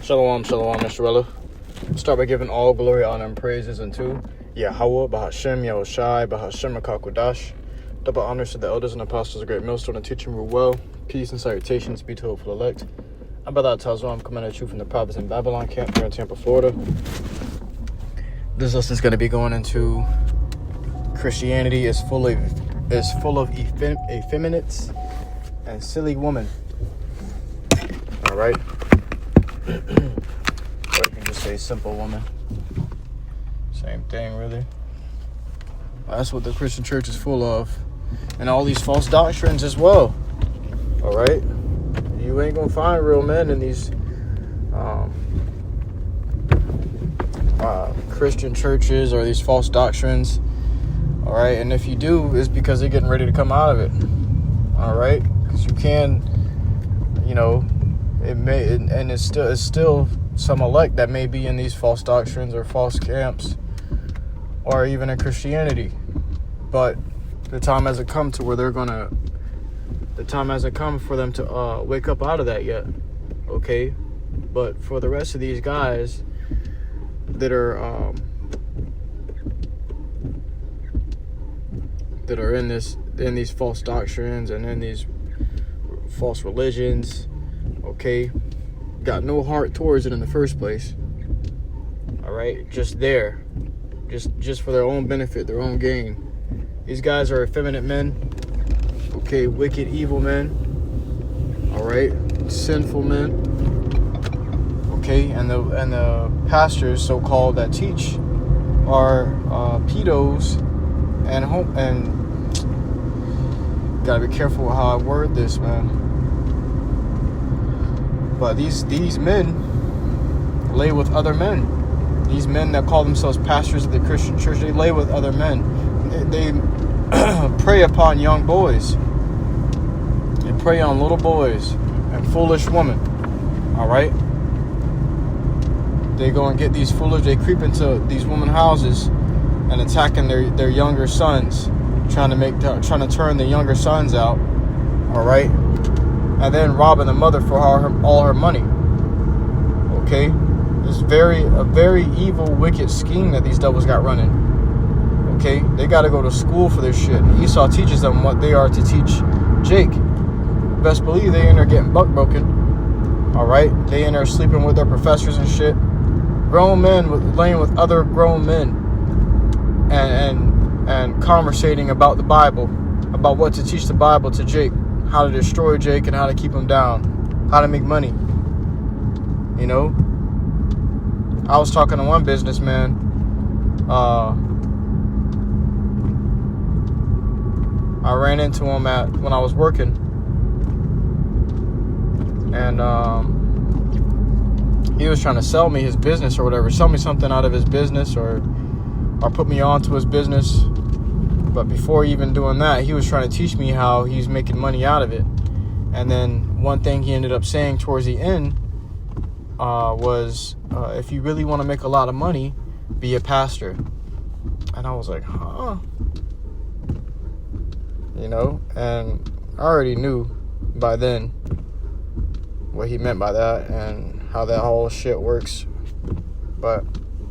Shalom, shalom, Israel. Start by giving all glory, honor, and praises unto YAHAWAH, BAHASHAM, YAHWASHI, BAHASHAM, HAKWADASH. Double honors to the elders and apostles, great millstone, and teaching rule well. Peace and salutations be to hopeful elect. I'm Brother Tazwa. I'm coming at you from the province in Babylon camp here in Tampa, Florida. This lesson is going to be going into Christianity is full of effeminates and silly women. All right. Or you can just say simple woman. Same thing, really. That's what the Christian church is full of. And all these false doctrines as well. All right. You ain't gonna find real men in these Christian churches or these false doctrines. All right. And if you do, it's because they're getting ready to come out of it. All right. Because you can, it's still some elect that may be in these false doctrines or false camps or even in Christianity. But the time hasn't come to where the time hasn't come for them to wake up out of that yet. Okay. But for the rest of these guys that are in these false doctrines and in these false religions, okay, got no heart towards it in the first place. All right, just for their own benefit, their own gain. These guys are effeminate men, okay, wicked, evil men, all right, sinful men, okay, and the pastors, so-called, that teach are pedos and gotta be careful with how I word this, man. But these men lay with other men. These men that call themselves pastors of the Christian church, they lay with other men. They prey upon young boys. They prey on little boys and foolish women. All right. They go and get these foolish. They creep into these women houses and attacking their younger sons, trying to turn the younger sons out. All right. And then robbing the mother for all her money. Okay? It's a very evil, wicked scheme that these devils got running. Okay? They got to go to school for this shit. And Esau teaches them what they are to teach Jake. Best believe they in there getting buck broken. Alright? They in there sleeping with their professors and shit. Grown men laying with other grown men. And conversating about the Bible. About what to teach the Bible to Jake. How to destroy Jake and how to keep him down. How to make money. I was talking to one businessman. I ran into him when I was working. And he was trying to sell me his business or whatever. Sell me something out of his business or put me on to his business. But before even doing that, he was trying to teach me how he's making money out of it. And then one thing he ended up saying towards the end was, if you really want to make a lot of money, be a pastor. And I was like, huh? And I already knew by then what he meant by that and how that whole shit works. But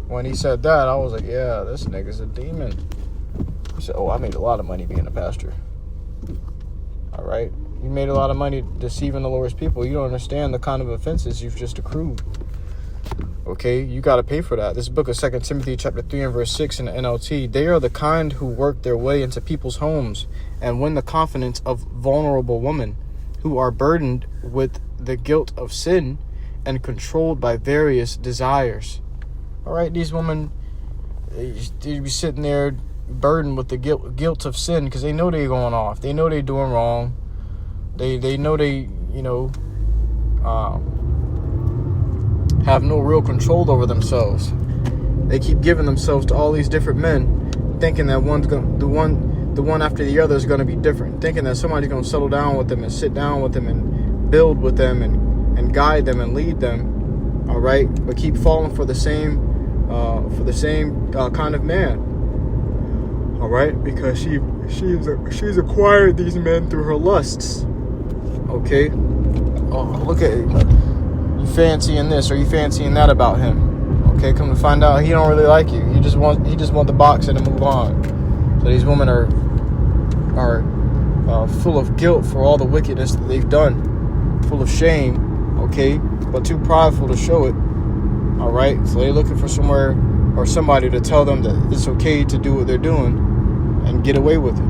when he said that, I was like, yeah, this nigga's a demon. He said, I made a lot of money being a pastor. All right. You made a lot of money deceiving the Lord's people. You don't understand the kind of offenses you've just accrued. Okay. You got to pay for that. This is book of 2 Timothy chapter 3 and verse 6 in the NLT. They are the kind who work their way into people's homes and win the confidence of vulnerable women who are burdened with the guilt of sin and controlled by various desires. All right. These women, they be sitting there burdened with the guilt of sin because they know they're going off. They know they're doing wrong. They know they have no real control over themselves. They keep giving themselves to all these different men, thinking that the one after the other is going to be different, thinking that somebody's going to settle down with them and sit down with them and build with them and guide them and lead them. All right, but keep falling for the same kind of man. All right, because she's acquired these men through her lusts. Okay. Oh, look at it. You fancying this or you fancying that about him. Okay, come to find out he don't really like you. He just want the boxing and move on. So these women are full of guilt for all the wickedness that they've done, full of shame. Okay, but too prideful to show it. All right, so they're looking for somewhere or somebody to tell them that it's okay to do what they're doing and get away with it.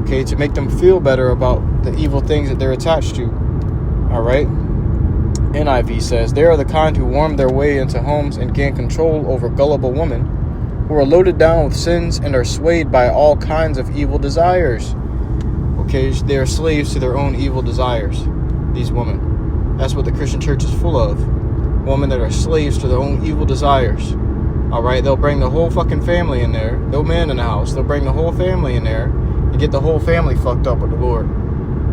Okay, to make them feel better about the evil things that they're attached to. All right. NIV says, they are the kind who worm their way into homes and gain control over gullible women who are loaded down with sins and are swayed by all kinds of evil desires. Okay, they are slaves to their own evil desires, these women. That's what the Christian church is full of. Women that are slaves to their own evil desires. All right, they'll bring the whole fucking family in there. No man in the house. They'll bring the whole family in there and get the whole family fucked up with the Lord.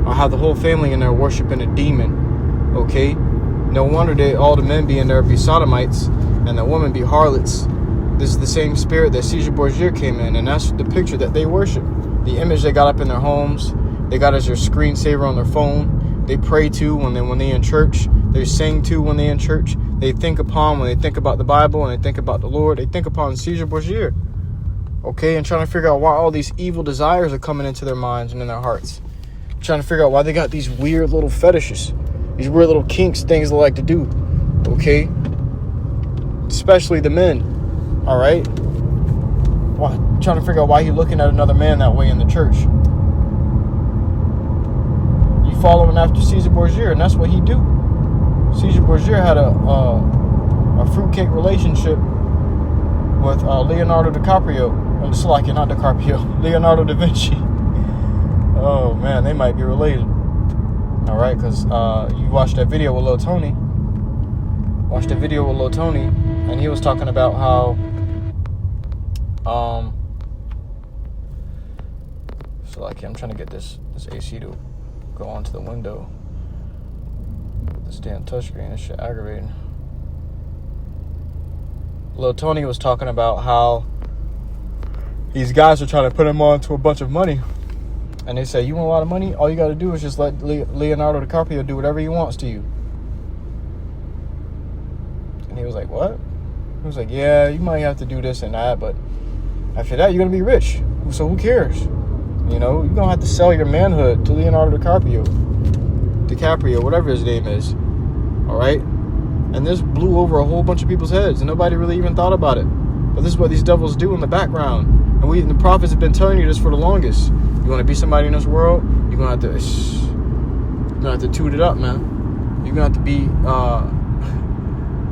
I'll have the whole family in there worshiping a demon. Okay? No wonder all the men be in there be sodomites and the women be harlots. This is the same spirit that Caesar Borgia came in, and that's the picture that they worship. The image they got up in their homes, they got as their screensaver on their phone. They pray to when they in church. They sing to when they in church. They think upon when they think about the Bible and they think about the Lord. They think upon Caesar Borgia. Okay, and trying to figure out why all these evil desires are coming into their minds and in their hearts. Trying to figure out why they got these weird little fetishes, these weird little kinks, things they like to do. Okay, especially the men. All right, why? Trying to figure out why he looking at another man that way in the church. You following after Caesar Borgia, and that's what he do. Caesar Borgia had a fruitcake relationship with Leonardo DiCaprio. Not DiCaprio, Leonardo da Vinci. Oh man, they might be related. All right, because you watched that video with Lil Tony. And he was talking about how I'm trying to get this AC to go onto the window. This damn touchscreen, this shit aggravating. Lil Tony was talking about how these guys are trying to put him on to a bunch of money. And they say, you want a lot of money? All you got to do is just let Leonardo DiCaprio do whatever he wants to you. And he was like, what? He was like, yeah, you might have to do this and that, but after that, you're going to be rich. So who cares? You know, you're going to have to sell your manhood to Leonardo DiCaprio, whatever his name is. All right? And this blew over a whole bunch of people's heads, and nobody really even thought about it. But this is what these devils do in the background. And the prophets have been telling you this for the longest. You want to be somebody in this world, you're going to have to toot it up, man. You're going to have to be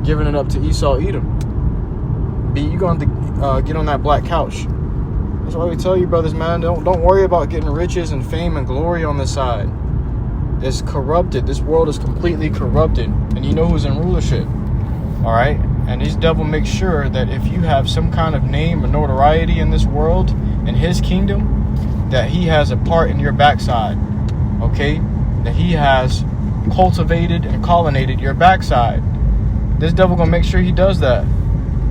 giving it up to Esau, Edom. You're going to get on that black couch. That's why we tell you, brothers, man, don't worry about getting riches and fame and glory on this side. It's corrupted. This world is completely corrupted. And you know who's in rulership. All right? And these devil makes sure that if you have some kind of name or notoriety in this world, in his kingdom, that he has a part in your backside. Okay? That he has cultivated and collinated your backside. This devil gonna make sure he does that.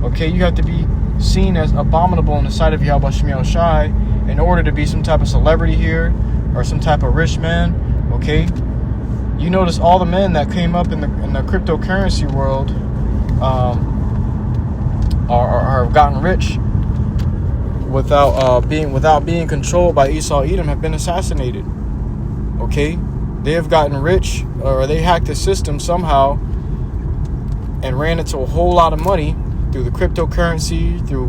Okay? You have to be seen as abominable in the sight of YAHAWASHI in order to be some type of celebrity here or some type of rich man. Okay? You notice all the men that came up in the cryptocurrency world are gotten rich without being controlled by Esau Edom have been assassinated. Okay, they have gotten rich, or they hacked the system somehow and ran into a whole lot of money through the cryptocurrency, through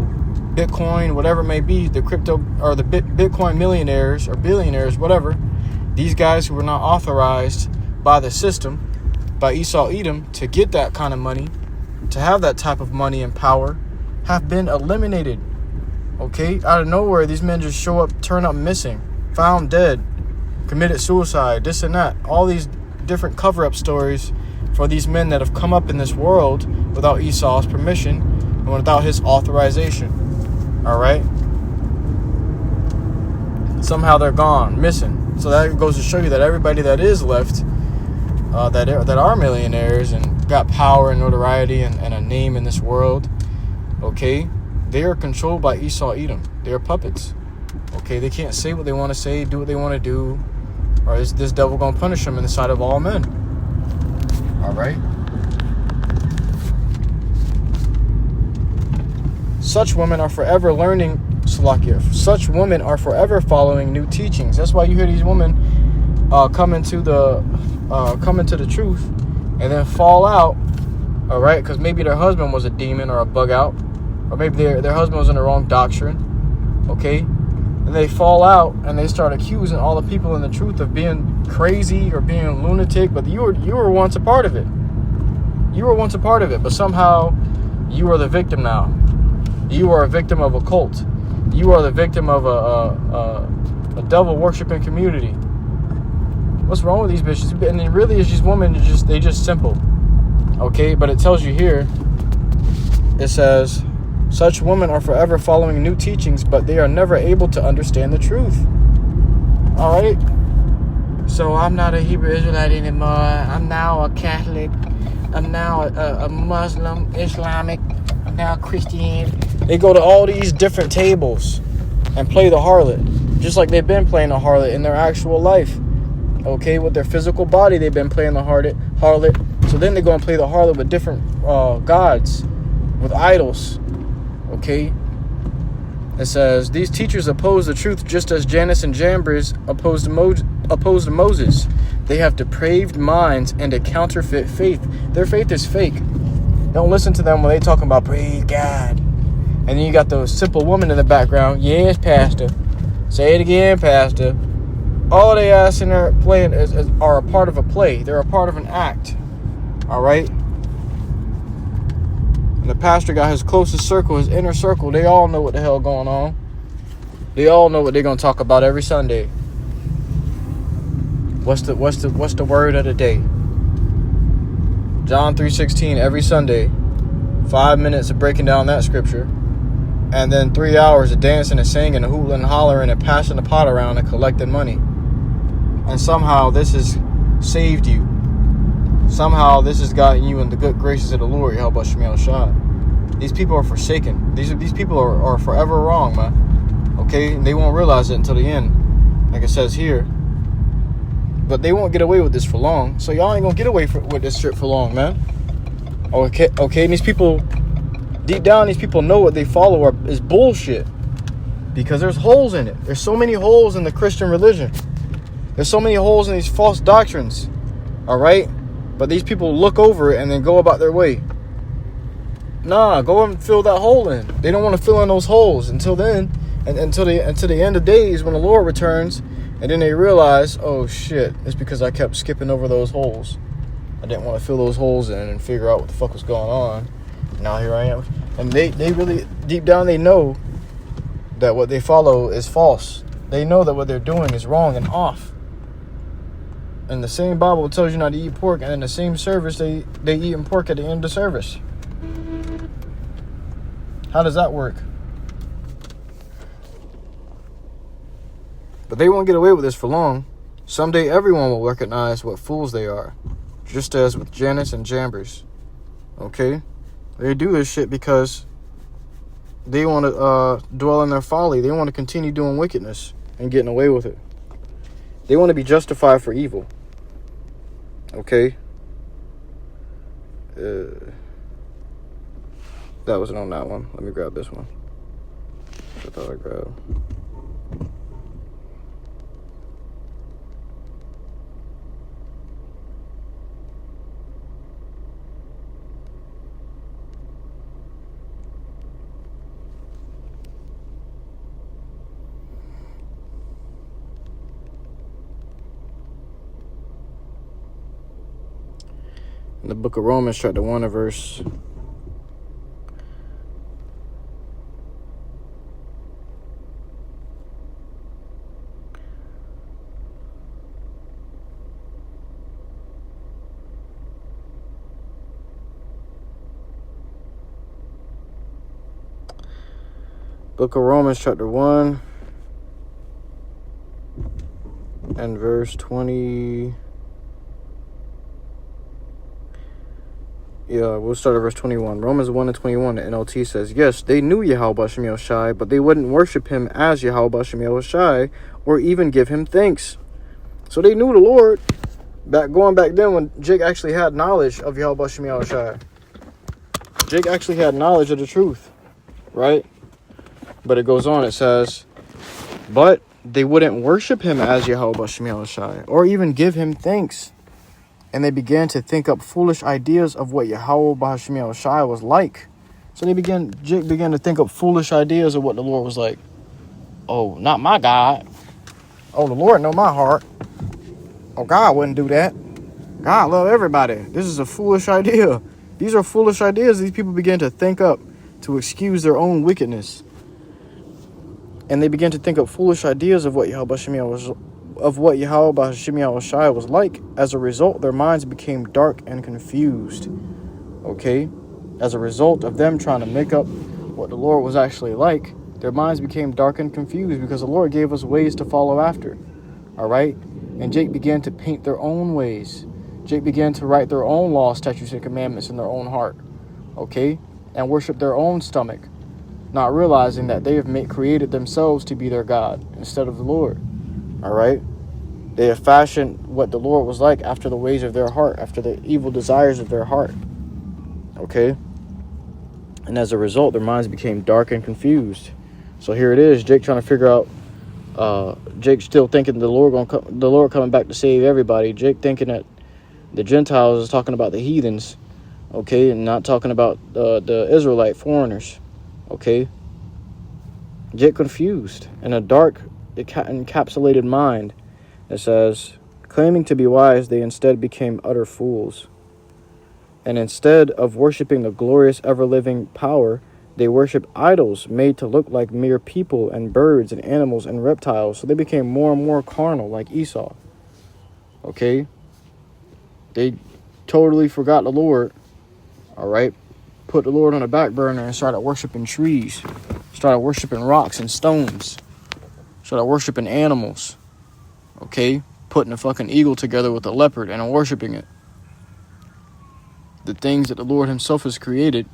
Bitcoin, whatever it may be. The crypto or the Bitcoin millionaires or billionaires, whatever. These guys who were not authorized by the system, by Esau Edom, to get that kind of money, to have that type of money and power, have been eliminated. Okay, out of nowhere, these men just show up, turn up missing, found dead, committed suicide, this and that. All these different cover-up stories for these men that have come up in this world without Esau's permission and without his authorization. All right, somehow they're gone, missing. So that goes to show you that everybody that is left, that are millionaires and got power and notoriety and a name in this world, okay, they are controlled by Esau Edom. They are puppets. Okay, they can't say what they want to say, do what they want to do, or this devil gonna punish them in the sight of all men. All right. Such women are forever learning Salakia. Such women are forever following new teachings. That's why you hear these women come into the truth and then fall out. All right, because maybe their husband was a demon or a bug out, or maybe their husband was in the wrong doctrine. Okay, and they fall out and they start accusing all the people in the truth of being crazy or being lunatic. But you were once a part of it. You were once a part of it, but somehow you are the victim now. You are a victim of a cult. You are the victim of a devil worshiping community. What's wrong with these bitches? And it really is these women. They just simple. Okay, but it tells you here. It says, such women are forever following new teachings, but they are never able to understand the truth. All right. So I'm not a Hebrew Israelite anymore. I'm now a Catholic. I'm now a Muslim, Islamic. I'm now Christian. They go to all these different tables and play the harlot, just like they've been playing the harlot in their actual life. Okay, with their physical body, they've been playing the harlot. So then they go and play the harlot with different gods, with idols. Okay. It says, these teachers oppose the truth just as Jannes and Jambres opposed to Moses. They have depraved minds and a counterfeit faith. Their faith is fake. Don't listen to them when they talking about praise God. And then you got those simple women in the background. Yes, Pastor. Say it again, Pastor. All they ass in there playing are a part of a play. They're a part of an act. All right? And the pastor got his closest circle, his inner circle. They all know what the hell going on. They all know what they're going to talk about every Sunday. What's the word of the day? John 3:16 every Sunday. 5 minutes of breaking down that scripture. And then 3 hours of dancing and singing and hooting and hollering and passing the pot around and collecting money. And somehow this has saved you. Somehow this has gotten you in the good graces of the Lord, YAHAWASHI. These people are forsaken. These people are forever wrong, man. Okay? And they won't realize it until the end. Like it says here. But they won't get away with this for long. So y'all ain't gonna get away with this shit for long, man. Okay? And these people, deep down, these people know what they follow is bullshit. Because there's holes in it. There's so many holes in the Christian religion. There's so many holes in these false doctrines. All right? But these people look over it and then go about their way. Nah, go and fill that hole in. They don't want to fill in those holes until then, and until the end of days when the Lord returns, and then they realize, oh shit, it's because I kept skipping over those holes. I didn't want to fill those holes in and figure out what the fuck was going on. Now here I am. And they really, deep down, they know that what they follow is false. They know that what they're doing is wrong and off. And the same Bible tells you not to eat pork, and in the same service, they eating pork at the end of service. How does that work? But they won't get away with this for long. Someday everyone will recognize what fools they are. Just as with Jannes and Jambres. Okay? They do this shit because they want to dwell in their folly. They want to continue doing wickedness and getting away with it. They want to be justified for evil. Okay? That wasn't on that one. Let me grab this one. I thought I grabbed. In the book of Romans, chapter 1 and verse Book of Romans, chapter 1 and verse 20. Yeah, we'll start at verse 21. Romans 1 and 21, the NLT says, yes, they knew YAHAWASHI, but they wouldn't worship him as YAHAWASHI or even give him thanks. So they knew the Lord going back then when Jake actually had knowledge of YAHAWASHI. Jake actually had knowledge of the truth. right? But it goes on, it says, but they wouldn't worship him as YAHAWASHI or even give him thanks. And they began to think up foolish ideas of what YAHAWASHI was like. So Jake began to think up foolish ideas of what the Lord was like. Oh, not my God. Oh, the Lord know my heart. Oh, God wouldn't do that. God love everybody. This is a foolish idea. These are foolish ideas these people began to think up to excuse their own wickedness. And they began to think up foolish ideas of what YAHAWASHI was like. As a result, their minds became dark and confused. Okay? As a result of them trying to make up what the Lord was actually like, their minds became dark and confused because the Lord gave us ways to follow after. Alright? And Jake began to paint their own ways. Jake began to write their own laws, statutes, and commandments in their own heart. Okay? And worship their own stomach, not realizing that they have created themselves to be their God instead of the Lord. Alright? They have fashioned what the Lord was like after the ways of their heart, after the evil desires of their heart. Okay? And as a result, their minds became dark and confused. So here it is, Jake trying to figure out, Jake still thinking the Lord coming back to save everybody. Jake thinking that the Gentiles is talking about the heathens, okay, and not talking about the Israelite foreigners, okay. Jake confused in a dark, encapsulated mind. It says, claiming to be wise, they instead became utter fools. And instead of worshiping the glorious ever-living power, they worship idols made to look like mere people and birds and animals and reptiles. So they became more and more carnal, like Esau. Okay? They totally forgot the Lord. Alright? Put the Lord on the back burner and started worshiping trees. Started worshiping rocks and stones. Started worshiping animals. Okay? Putting a fucking eagle together with a leopard and worshiping it. The things that the Lord himself has created,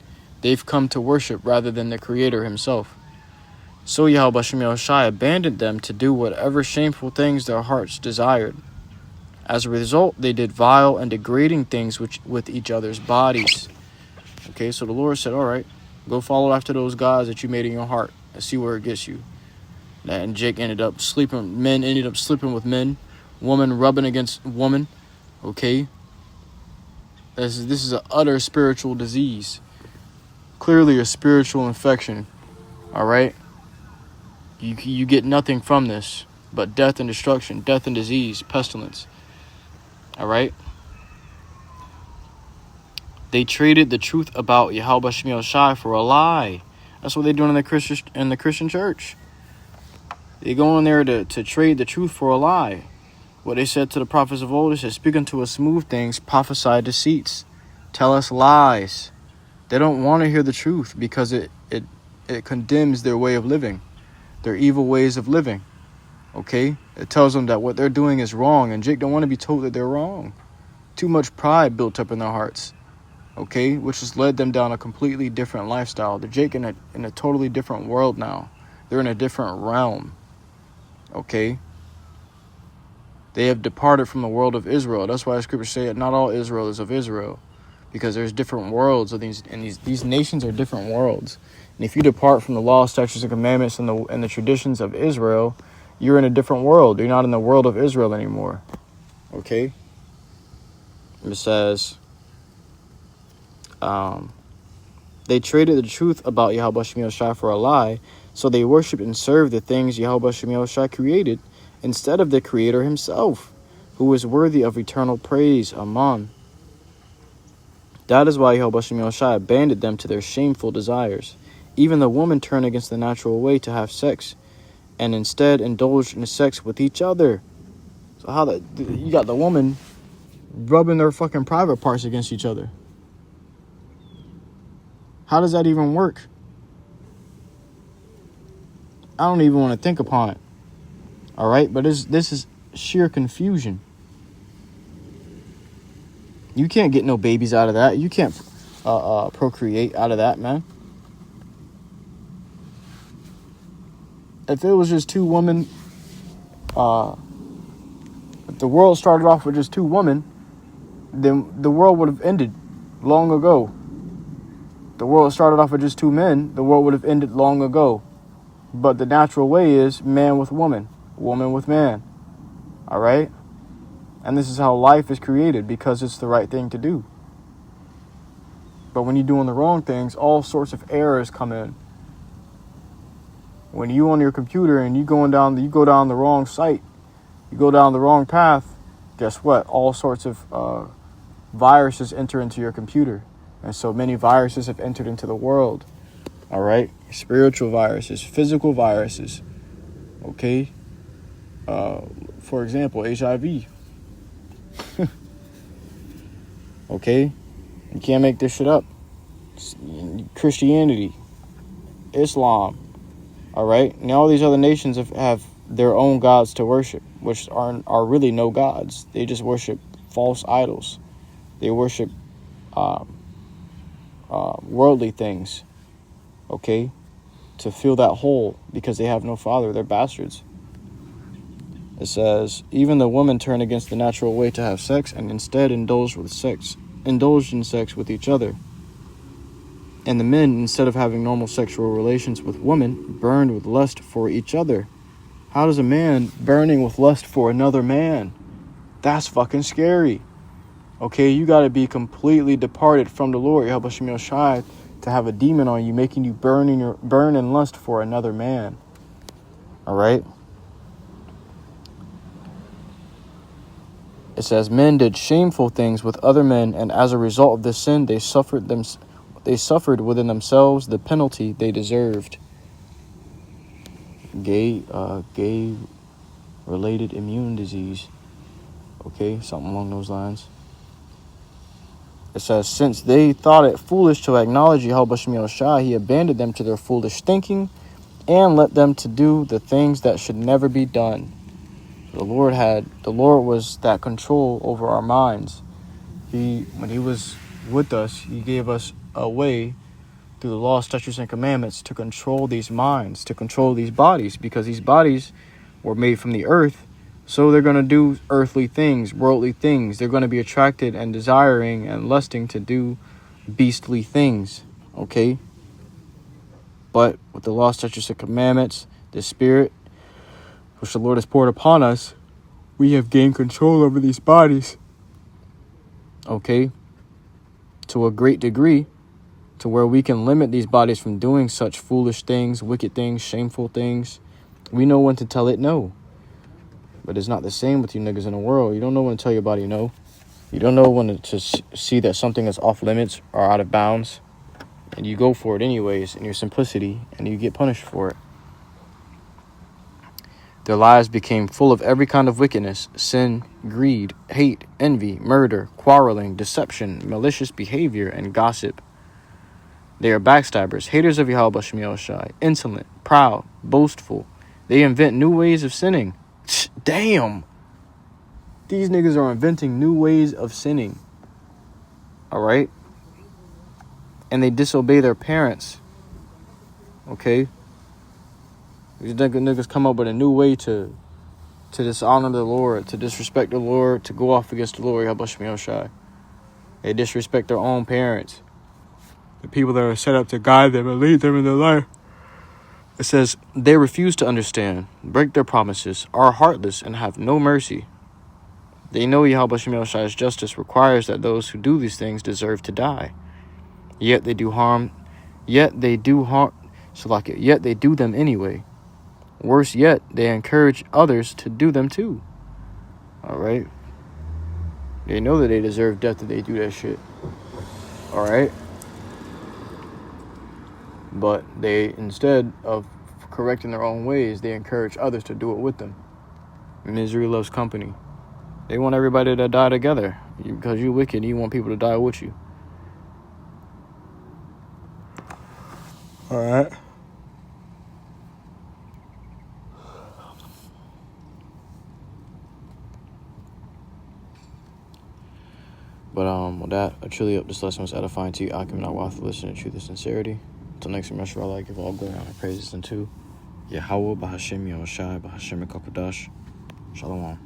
they've come to worship rather than the Creator himself. So YAHAWASHI abandoned them to do whatever shameful things their hearts desired. As a result, they did vile and degrading things with each other's bodies. Okay, so the Lord said, all right, go follow after those gods that you made in your heart and see where it gets you. And Jake ended up sleeping with men, woman rubbing against woman. Okay, this is an utter spiritual disease. Clearly a spiritual infection. All right, you get nothing from this but death and destruction, death and disease, pestilence. All right. They traded the truth about YAHAWASHI for a lie. That's what they're doing in the Christian church. They go in there to trade the truth for a lie. What they said to the prophets of old is, speak unto us smooth things, prophesy deceits, tell us lies. They don't want to hear the truth because it condemns their way of living, their evil ways of living. Okay? It tells them that what they're doing is wrong, and Jake don't want to be told that they're wrong. Too much pride built up in their hearts. Okay? Which has led them down a completely different lifestyle. They're Jake in a totally different world now. They're in a different realm. Okay? They have departed from the world of Israel. That's why the scriptures say that not all Israel is of Israel. Because there's different worlds of these nations are different worlds. And if you depart from the law, statutes, and commandments and the traditions of Israel, you're in a different world. You're not in the world of Israel anymore. Okay? It says, they traded the truth about YAHAWASHI for a lie, so they worship and serve the things YAHAWASHI created instead of the Creator himself, who is worthy of eternal praise. Amen. That is why YAHAWASHI abandoned them to their shameful desires. Even the woman turned against the natural way to have sex, and instead indulged in sex with each other. So you got the woman rubbing their fucking private parts against each other. How does that even work? I don't even want to think upon it. All right, but this is sheer confusion. You can't get no babies out of that. You can't procreate out of that, man. If it was just two women, if the world started off with just two women, then the world would have ended long ago. the world started off with just two men, the world would have ended long ago. But the natural way is man with woman, woman with man. All right? And this is how life is created, because it's the right thing to do. But when you're doing the wrong things, all sorts of errors come in. When you on your computer and you go down the wrong site, you go down the wrong path, guess what? All sorts of viruses enter into your computer. And so many viruses have entered into the world. All right? Spiritual viruses, physical viruses. Okay? For example, HIV. Okay? You can't make this shit up. Christianity, Islam. All right? Now all these other nations have their own gods to worship, which are really no gods. They just worship false idols. They worship worldly things, okay, to fill that hole, because they have no father. They're bastards. It says, even the women turn against the natural way to have sex and instead indulge in sex with each other. And the men, instead of having normal sexual relations with women, burned with lust for each other. How does a man burning with lust for another man? That's fucking scary. Okay, you got to be completely departed from the Lord, YAHAWASHI, to have a demon on you, making you burn in lust for another man. All right? It says, men did shameful things with other men, and as a result of this sin, they suffered within themselves the penalty they deserved. Gay-related immune disease. Okay, something along those lines. It says, since they thought it foolish to acknowledge YAHAWASHI, he abandoned them to their foolish thinking and let them to do the things that should never be done. The Lord was that control over our minds. When he was with us, he gave us a way through the law, statutes, and commandments to control these minds, to control these bodies, because these bodies were made from the earth. So they're going to do earthly things, worldly things. They're going to be attracted and desiring and lusting to do beastly things. Okay? But with the law, statutes, and commandments, the Spirit, which the Lord has poured upon us, we have gained control over these bodies. Okay? To a great degree, to where we can limit these bodies from doing such foolish things, wicked things, shameful things. We know when to tell it no. But it's not the same with you niggas in the world. You don't know when to tell your body no. You don't know when to see that something is off limits or out of bounds. And you go for it anyways in your simplicity, and you get punished for it. Their lives became full of every kind of wickedness, sin, greed, hate, envy, murder, quarreling, deception, malicious behavior, and gossip. They are backstabbers, haters of YAHAWASHI, insolent, proud, boastful. They invent new ways of sinning. Damn! These niggas are inventing new ways of sinning. Alright? And they disobey their parents. Okay? These niggas come up with a new way to dishonor the Lord, to disrespect the Lord, to go off against the Lord, YAHAWASHI. They disrespect their own parents. The people that are set up to guide them and lead them in their life. It says, they refuse to understand, break their promises, are heartless, and have no mercy. They know YAHAWASHI's justice requires that those who do these things deserve to die. Yet they do them anyway. Worse yet, they encourage others to do them too. Alright? They know that they deserve death if they do that shit. Alright? But they, instead of correcting their own ways, they encourage others to do it with them. Misery loves company. They want everybody to die together. Because you're wicked, you want people to die with you. Alright. But with that, I truly hope this lesson was edifying to you. I can not wath to listen to truth and sincerity. Until next time, I give all glory and praises unto Yahawah, BAHASHAM, YAHAWASHI, BAHASHAM, Shalom.